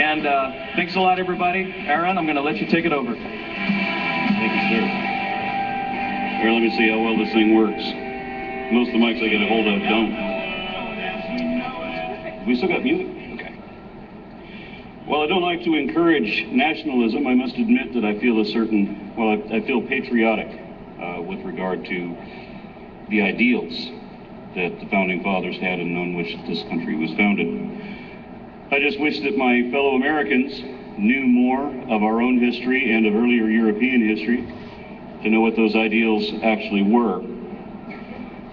And thanks a lot, everybody. Aaron, I'm going to let you take it over. Thank you, sir. Here, let me see how well this thing works. Most of the mics I get a hold of don't. We still got music? Okay. While I don't like to encourage nationalism, I must admit that I feel I feel patriotic with regard to the ideals that the Founding Fathers had and on which this country was founded. I just wish that my fellow Americans knew more of our own history and of earlier European history to know what those ideals actually were.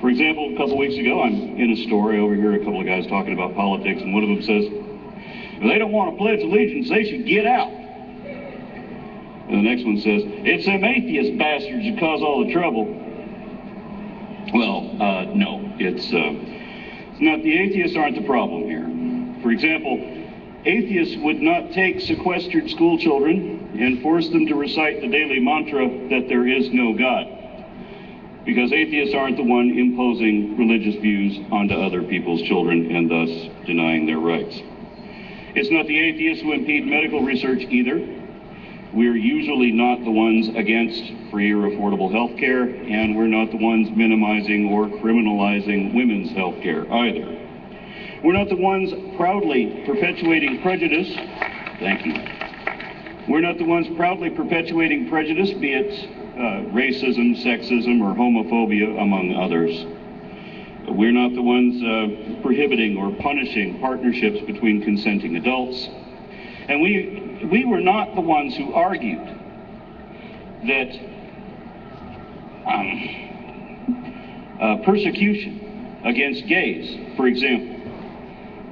For example, a couple weeks ago, I'm in a store. I overhear a couple of guys talking about politics, and one of them says, if they don't want to pledge allegiance, they should get out. And the next one says, it's them atheist bastards that cause all the trouble. Well, no, it's not. The atheists aren't the problem here. For example, atheists would not take sequestered school children and force them to recite the daily mantra that there is no God, because atheists aren't the one imposing religious views onto other people's children and thus denying their rights. It's not the atheists who impede medical research either. We're usually not the ones against free or affordable health care, and we're not the ones minimizing or criminalizing women's health care either. We're not the ones proudly perpetuating prejudice. Thank you. We're not the ones proudly perpetuating prejudice, be it racism, sexism, or homophobia, among others. We're not the ones prohibiting or punishing partnerships between consenting adults. And we were not the ones who argued that persecution against gays, for example,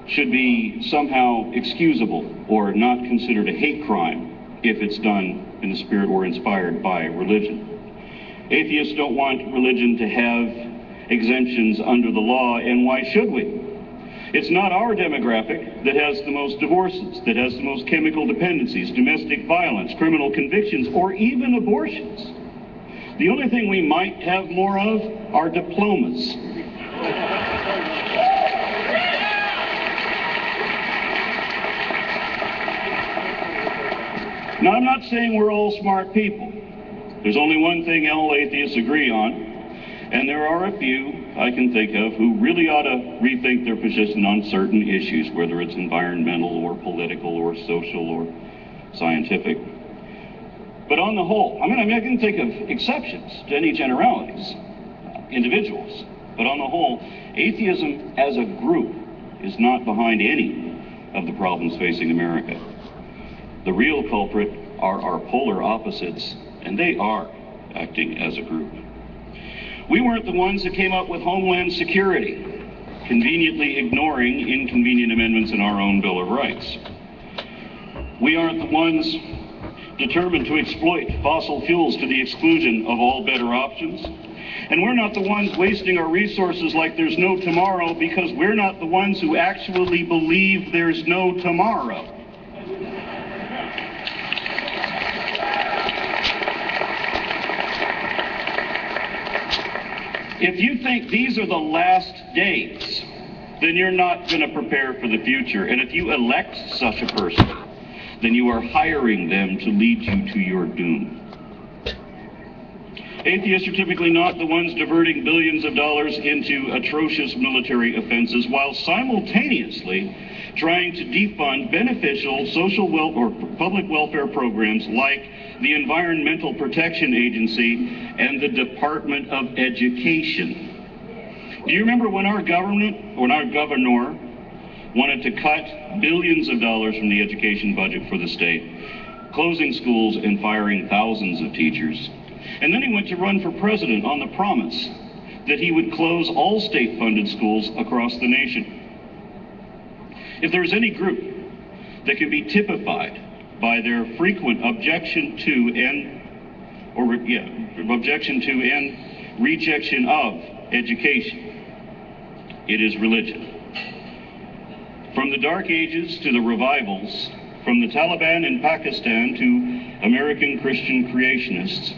should be somehow excusable or not considered a hate crime if it's done in the spirit or inspired by religion. Atheists don't want religion to have exemptions under the law, and why should we? It's not our demographic that has the most divorces, that has the most chemical dependencies, domestic violence, criminal convictions, or even abortions. The only thing we might have more of are diplomas. Now, I'm not saying we're all smart people. There's only one thing all atheists agree on, and there are a few I can think of who really ought to rethink their position on certain issues, whether it's environmental or political or social or scientific. But on the whole, I can think of exceptions to any generalities, individuals, but on the whole, atheism as a group is not behind any of the problems facing America. The real culprit are our polar opposites, and they are acting as a group. We weren't the ones that came up with Homeland Security, conveniently ignoring inconvenient amendments in our own Bill of Rights. We aren't the ones determined to exploit fossil fuels to the exclusion of all better options. And we're not the ones wasting our resources like there's no tomorrow, because we're not the ones who actually believe there's no tomorrow. If you think these are the last days, then you're not going to prepare for the future. And if you elect such a person, then you are hiring them to lead you to your doom. Atheists are typically not the ones diverting billions of dollars into atrocious military offenses while simultaneously trying to defund beneficial social or public welfare programs like the Environmental Protection Agency and the Department of Education. Do you remember when our governor wanted to cut billions of dollars from the education budget for the state, closing schools and firing thousands of teachers? And then he went to run for president on the promise that he would close all state-funded schools across the nation. If there's any group that can be typified by their frequent objection to and rejection of education, it is religion. From the Dark Ages to the revivals, from the Taliban in Pakistan to American Christian creationists,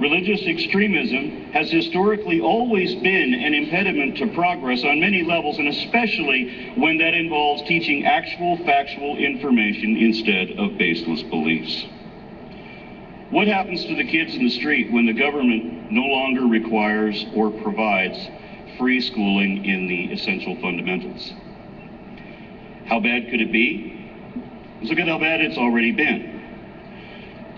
Religious extremism has historically always been an impediment to progress on many levels, and especially when that involves teaching actual factual information instead of baseless beliefs. What happens to the kids in the street when the government no longer requires or provides free schooling in the essential fundamentals? How bad could it be? Let's look at how bad it's already been.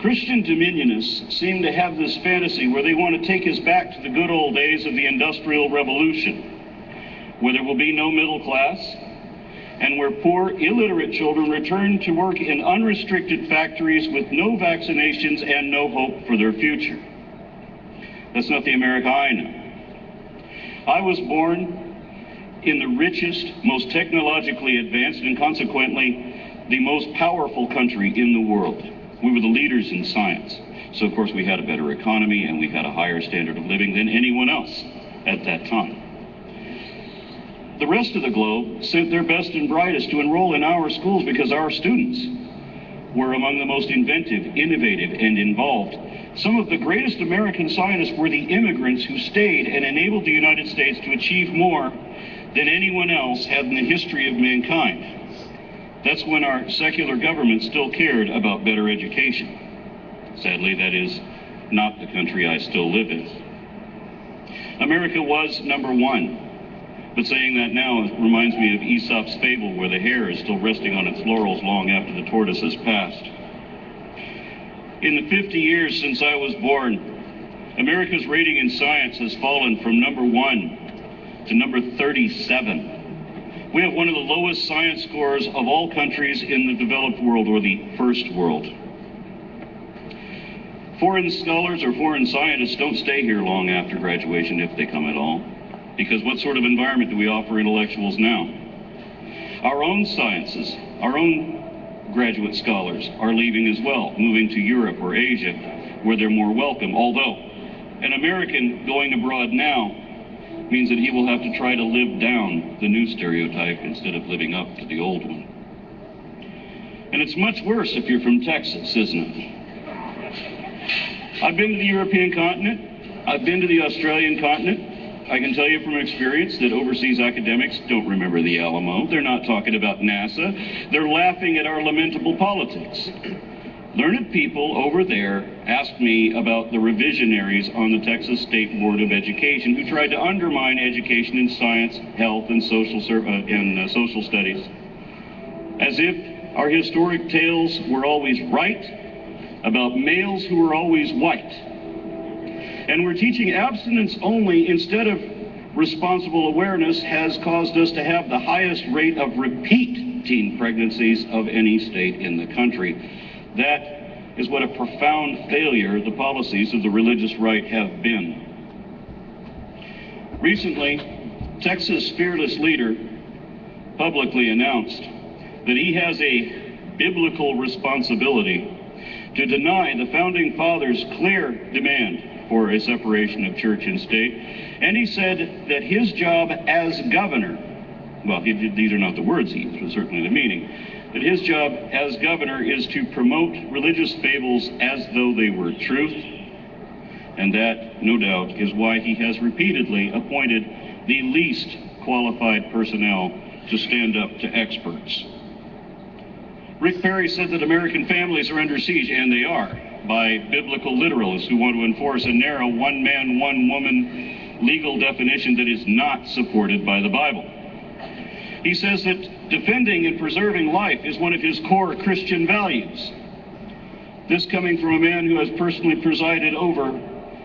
Christian dominionists seem to have this fantasy where they want to take us back to the good old days of the Industrial Revolution, where there will be no middle class, and where poor, illiterate children return to work in unrestricted factories with no vaccinations and no hope for their future. That's not the America I know. I was born in the richest, most technologically advanced, and consequently the most powerful country in the world. We were the leaders in science. So, of course, we had a better economy and we had a higher standard of living than anyone else at that time. The rest of the globe sent their best and brightest to enroll in our schools because our students were among the most inventive, innovative, and involved. Some of the greatest American scientists were the immigrants who stayed and enabled the United States to achieve more than anyone else had in the history of mankind. That's when our secular government still cared about better education. Sadly, that is not the country I still live in. America was number one. But saying that now reminds me of Aesop's fable where the hare is still resting on its laurels long after the tortoise has passed. In the 50 years since I was born, America's rating in science has fallen from number 1 to number 37. We have one of the lowest science scores of all countries in the developed world, or the first world. Foreign scholars or foreign scientists don't stay here long after graduation, if they come at all, because what sort of environment do we offer intellectuals now? Our own sciences, our own graduate scholars are leaving as well, moving to Europe or Asia, where they're more welcome, although an American going abroad now means that he will have to try to live down the new stereotype instead of living up to the old one. And it's much worse if you're from Texas, isn't it? I've been to the European continent. I've been to the Australian continent. I can tell you from experience that overseas academics don't remember the Alamo. They're not talking about NASA. They're laughing at our lamentable politics. Learned people over there asked me about the revisionaries on the Texas State Board of Education who tried to undermine education in science, health, and social studies. As if our historic tales were always right about males who were always white. And we're teaching abstinence only instead of responsible awareness has caused us to have the highest rate of repeat teen pregnancies of any state in the country. That is what a profound failure the policies of the religious right have been. Recently, Texas' fearless leader publicly announced that he has a biblical responsibility to deny the Founding Fathers' clear demand for a separation of church and state. And he said that his job as governor, well, these are not the words he used, but certainly the meaning, that his job as governor is to promote religious fables as though they were truth. And that, no doubt, is why he has repeatedly appointed the least qualified personnel to stand up to experts. Rick Perry said that American families are under siege, and they are, by biblical literalists who want to enforce a narrow one-man, one-woman legal definition that is not supported by the Bible. He says that defending and preserving life is one of his core Christian values. This coming from a man who has personally presided over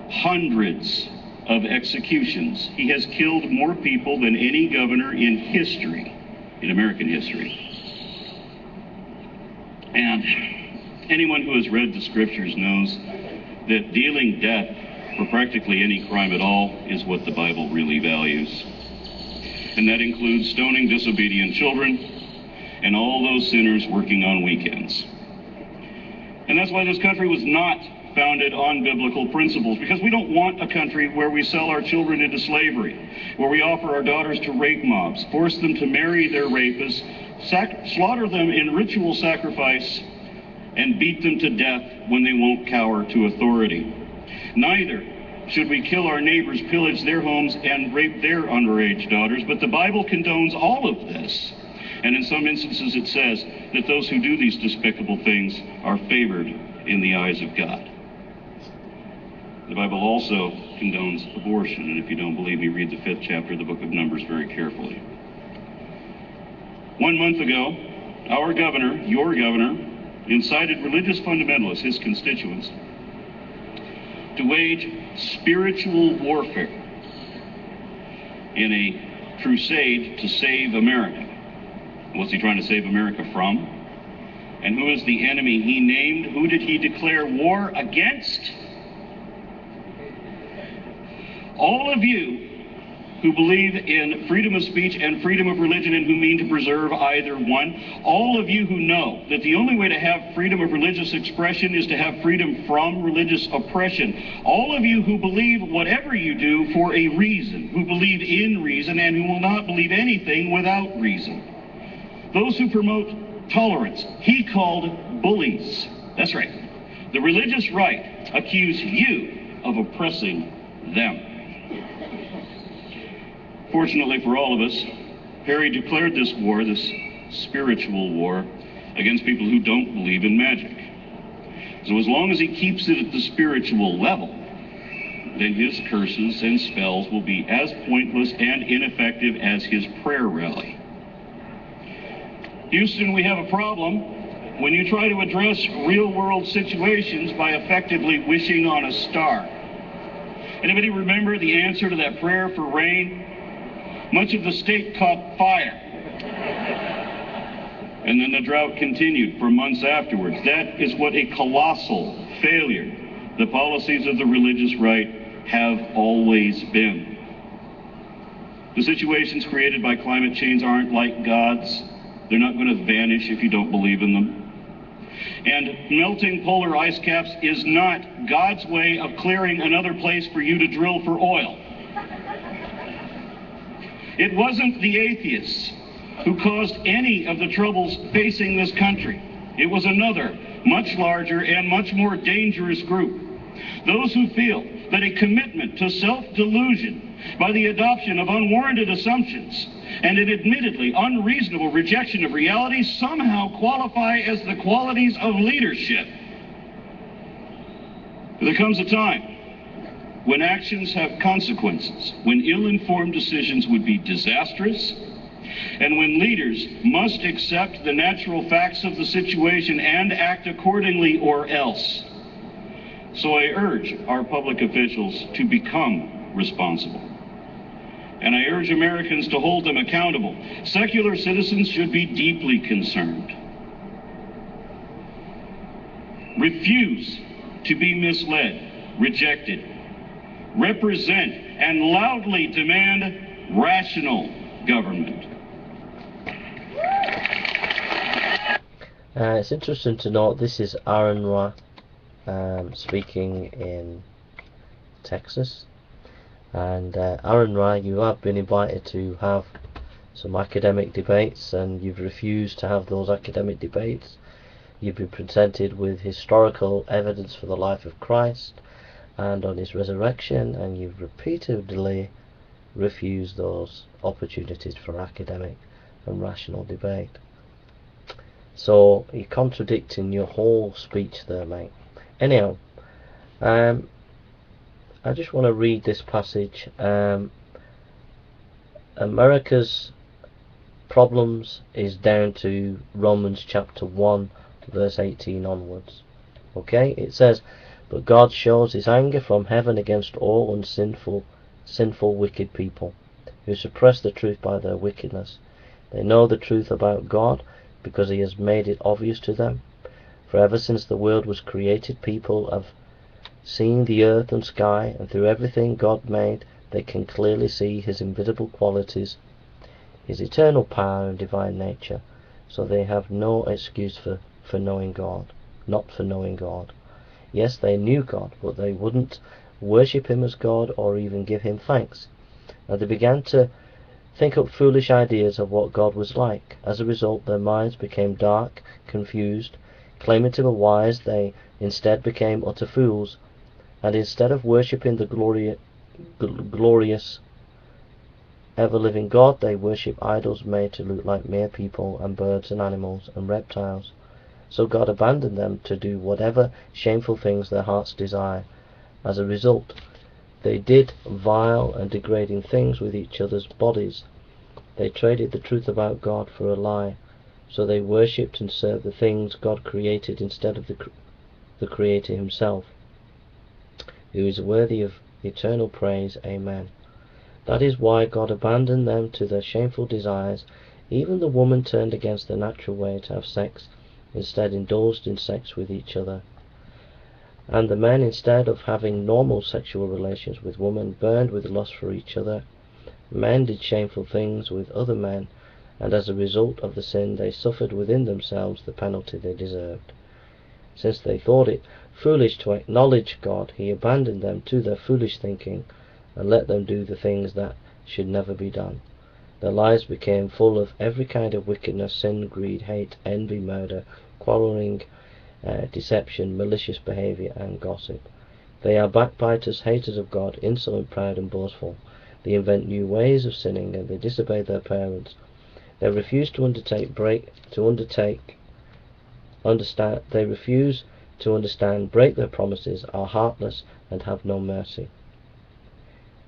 hundreds of executions. He has killed more people than any governor in history, in American history. And anyone who has read the scriptures knows that dealing death for practically any crime at all is what the Bible really values. And that includes stoning disobedient children and all those sinners working on weekends. And that's why this country was not founded on biblical principles, because we don't want a country where we sell our children into slavery, where we offer our daughters to rape mobs, force them to marry their rapists, slaughter them in ritual sacrifice, and beat them to death when they won't cower to authority. Neither should we kill our neighbors, pillage their homes, and rape their underage daughters. But the Bible condones all of this. And in some instances it says that those who do these despicable things are favored in the eyes of God. The Bible also condones abortion, and if you don't believe me, read the 5th chapter of the book of Numbers very carefully. 1 month ago, our governor, your governor, incited religious fundamentalists, his constituents, to wage spiritual warfare in a crusade to save America. What's he trying to save America from? And who is the enemy he named? Who did he declare war against? All of you who believe in freedom of speech and freedom of religion and who mean to preserve either one, all of you who know that the only way to have freedom of religious expression is to have freedom from religious oppression, all of you who believe whatever you do for a reason, who believe in reason and who will not believe anything without reason, those who promote tolerance, he called bullies. That's right. The religious right accuse you of oppressing them. Fortunately for all of us, Harry declared this war, this spiritual war, against people who don't believe in magic. So as long as he keeps it at the spiritual level, then his curses and spells will be as pointless and ineffective as his prayer rally. Houston, we have a problem when you try to address real-world situations by effectively wishing on a star. Anybody remember the answer to that prayer for rain? Much of the state caught fire. And then the drought continued for months afterwards. That is what a colossal failure the policies of the religious right have always been. The situations created by climate change aren't like God's. They're not going to vanish if you don't believe in them. And melting polar ice caps is not God's way of clearing another place for you to drill for oil. It wasn't the atheists who caused any of the troubles facing this country. It was another, much larger and much more dangerous group. Those who feel that a commitment to self-delusion by the adoption of unwarranted assumptions and an admittedly unreasonable rejection of reality somehow qualify as the qualities of leadership. There comes a time when actions have consequences, when ill-informed decisions would be disastrous, and when leaders must accept the natural facts of the situation and act accordingly or else. So I urge our public officials to become responsible. And I urge Americans to hold them accountable. Secular citizens should be deeply concerned. Refuse to be misled, rejected. Represent and loudly demand rational government. It's interesting to note this is Aaron Ra speaking in Texas. And Aaron Ra, you have been invited to have some academic debates, and you've refused to have those academic debates. You've been presented with historical evidence for the life of Christ and on his resurrection, and you've repeatedly refused those opportunities for academic and rational debate. So you're contradicting your whole speech there, mate. Anyhow, I just want to read this passage. America's problems is down to Romans chapter 1 verse 18 onwards. Okay, it says, "But God shows his anger from heaven against all unsinful, wicked people, who suppress the truth by their wickedness. They know the truth about God, because he has made it obvious to them. For ever since the world was created, people have seen the earth and sky, and through everything God made, they can clearly see his invisible qualities, his eternal power and divine nature. So they have no excuse for knowing God, not for knowing God. Yes, they knew God, but they wouldn't worship him as God or even give him thanks. And they began to think up foolish ideas of what God was like. As a result, their minds became dark, confused. Claiming to be wise, they instead became utter fools. And instead of worshipping the glorious, ever-living God, they worship idols made to look like mere people and birds and animals and reptiles. So God abandoned them to do whatever shameful things their hearts desire. As a result, they did vile and degrading things with each other's bodies. They traded the truth about God for a lie. So they worshipped and served the things God created instead of the Creator himself, who is worthy of eternal praise. Amen. That is why God abandoned them to their shameful desires. Even the woman turned against the natural way to have sex, instead indulged in sex with each other. And the men, instead of having normal sexual relations with women, burned with lust for each other. Men did shameful things with other men, and as a result of the sin they suffered within themselves the penalty they deserved. Since they thought it foolish to acknowledge God, he abandoned them to their foolish thinking and let them do the things that should never be done. Their lives became full of every kind of wickedness, sin, greed, hate, envy, murder, quarreling, deception, malicious behavior, and gossip. They are backbiters, haters of God, insolent, proud, and boastful. They invent new ways of sinning, and they disobey their parents. They refuse to understand, break their promises, are heartless, and have no mercy.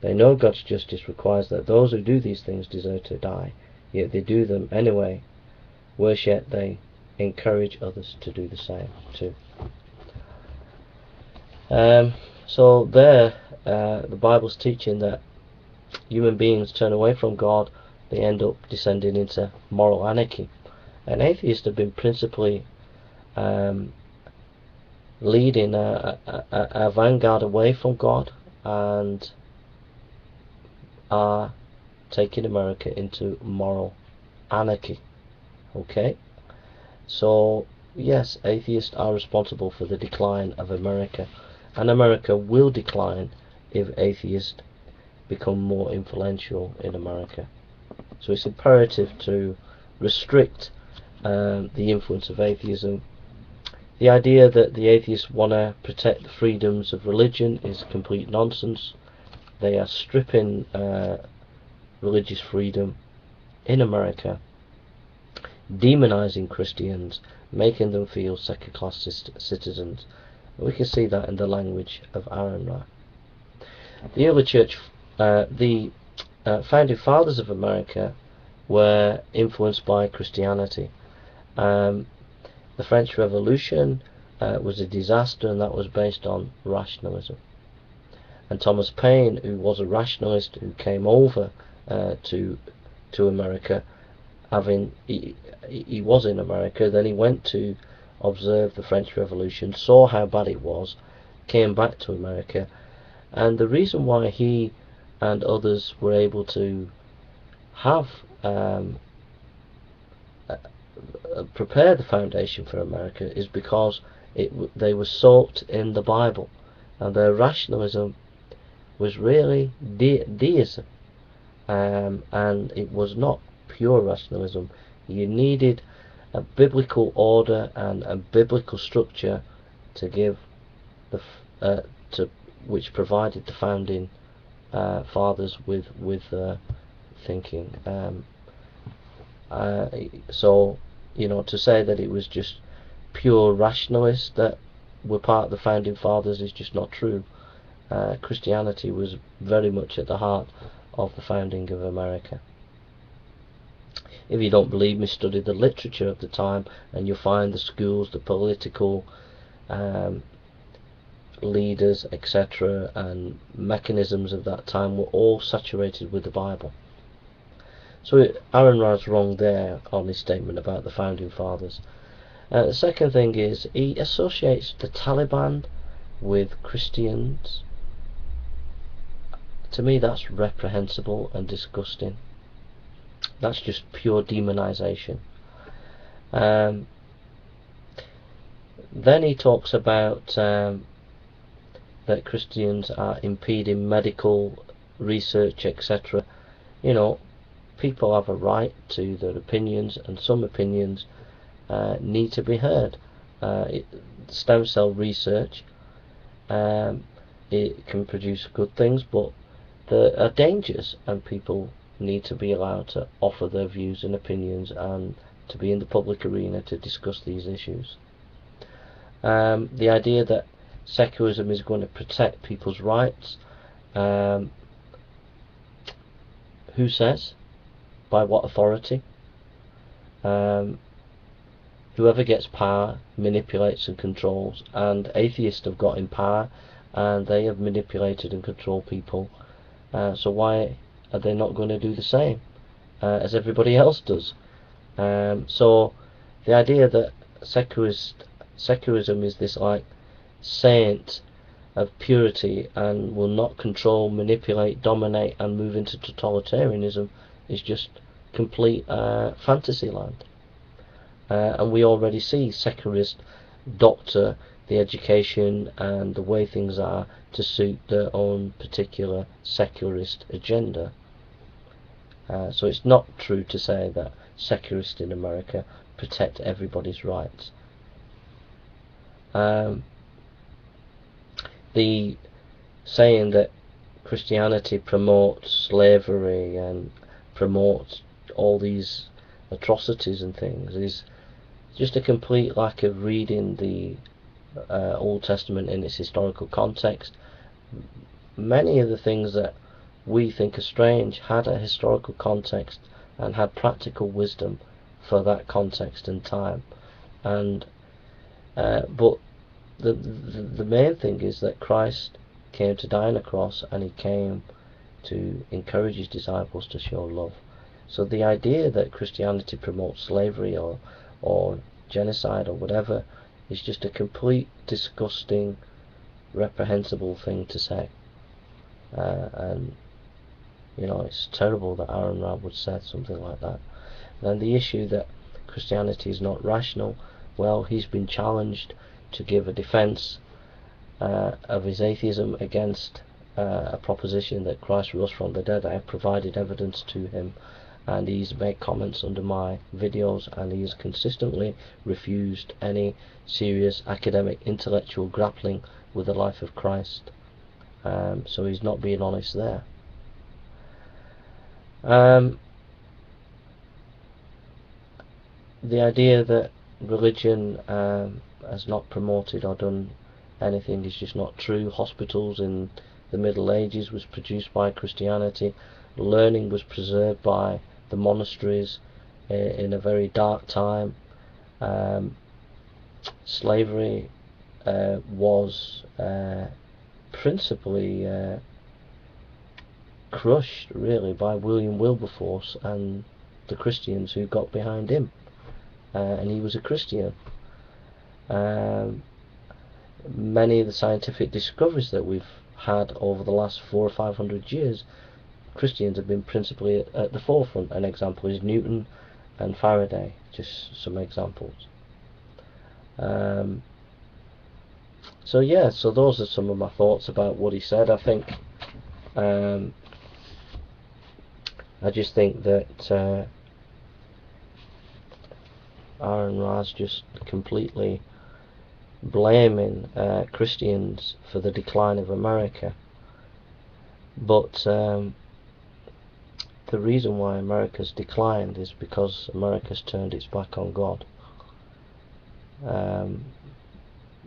They know God's justice requires that those who do these things deserve to die, yet they do them anyway. Worse yet, they encourage others to do the same too. So there, the Bible's teaching that human beings turn away from God, they end up descending into moral anarchy. And atheists have been principally leading a vanguard away from God, and are taking America into moral anarchy. Okay? So, yes, atheists are responsible for the decline of America, and America will decline if atheists become more influential in America. So it's imperative to restrict the influence of atheism. The idea that the atheists want to protect the freedoms of religion is complete nonsense. They are stripping religious freedom in America, demonizing Christians, making them feel second-class citizens. We can see that in the language of Aaron Ra. The early church, the founding fathers of America, were influenced by Christianity. The French Revolution was a disaster, and that was based on rationalism. And Thomas Paine, who was a rationalist, who came over to America, he was in America, then he went to observe the French Revolution, saw how bad it was, came back to America, and the reason why he and others were able to have prepare the foundation for America is because they were soaked in the Bible, and their rationalism was really deism, and it was not pure rationalism. You needed a biblical order and a biblical structure to give which provided the founding fathers with thinking. So, to say that it was just pure rationalists that were part of the founding fathers is just not true. Christianity was very much at the heart of the founding of America. If you don't believe me, study the literature of the time, and you'll find the schools, the political leaders, etc., and mechanisms of that time were all saturated with the Bible. So Aaron Ra's wrong there on his statement about the founding fathers. The second thing is he associates the Taliban with Christians. To me, that's reprehensible and disgusting. That's just pure demonization. Then he talks about that Christians are impeding medical research, etc. People have a right to their opinions, and some opinions need to be heard. Stem cell research it can produce good things, but there are dangers, and people need to be allowed to offer their views and opinions and to be in the public arena to discuss these issues. The idea that secularism is going to protect people's rights, who says? By what authority? Whoever gets power manipulates and controls, and atheists have got in power and they have manipulated and controlled people. So why are they not going to do the same as everybody else does? So the idea that secularism is this like saint of purity and will not control, manipulate, dominate and move into totalitarianism is just complete fantasy land. And we already see secularists doctor the education and the way things are to suit their own particular secularist agenda. So it's not true to say that secularists in America protect everybody's rights. The saying that Christianity promotes slavery and promotes all these atrocities and things is just a complete lack of reading the Old Testament in its historical context. Many of the things that we think are strange had a historical context and had practical wisdom for that context and time. And but the main thing is that Christ came to die on a cross, and he came to encourage his disciples to show love. So the idea that Christianity promotes slavery or genocide or whatever is just a complete, disgusting, reprehensible thing to say. And you know, it's terrible that Aaron Rabb would say something like that. And the issue that Christianity is not rational, well, he's been challenged to give a defense of his atheism against a proposition that Christ rose from the dead. I have provided evidence to him, and he's made comments under my videos, and he has consistently refused any serious academic intellectual grappling with the life of Christ. So he's not being honest there. The idea that religion has not promoted or done anything is just not true. Hospitals in the Middle Ages was produced by Christianity. Learning was preserved by the monasteries in a very dark time. Slavery was principally crushed really by William Wilberforce and the Christians who got behind him, and he was a Christian. Many of the scientific discoveries that we've had over the last 400 or 500 years, Christians have been principally at the forefront. An example is Newton and Faraday, just some examples. So yeah, so those are some of my thoughts about what he said. I think I just think that Aaron Ra's just completely blaming Christians for the decline of America. But the reason why America's declined is because America's turned its back on God.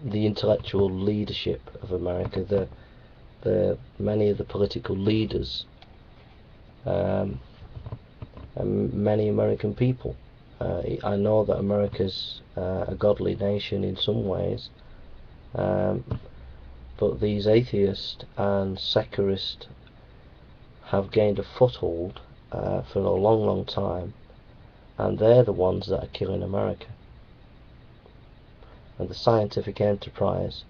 The intellectual leadership of America, the many of the political leaders, and many American people. I know that America's a godly nation in some ways, but these atheists and secularists have gained a foothold for a long time, and they're the ones that are killing America. And the scientific enterprise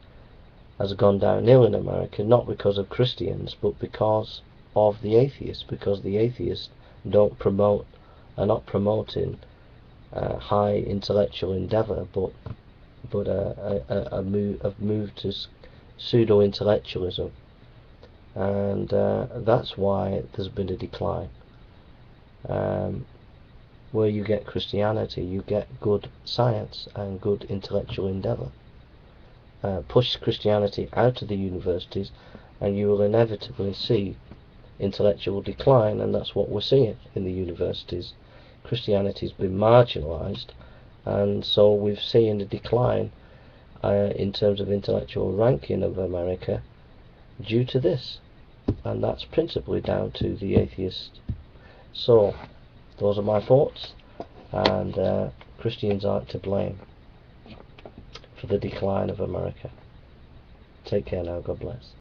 has gone downhill in America, not because of Christians, but because of the atheists, because the atheists are not promoting high intellectual endeavour, but a move to pseudo-intellectualism, and that's why there's been a decline. Where you get Christianity, you get good science and good intellectual endeavour. Push Christianity out of the universities, and you will inevitably see intellectual decline, and that's what we're seeing in the universities. Christianity's been marginalised, and so we've seen a decline in terms of intellectual ranking of America due to this, and that's principally down to the atheists. So those are my thoughts, and Christians aren't to blame for the decline of America. Take care now, God bless.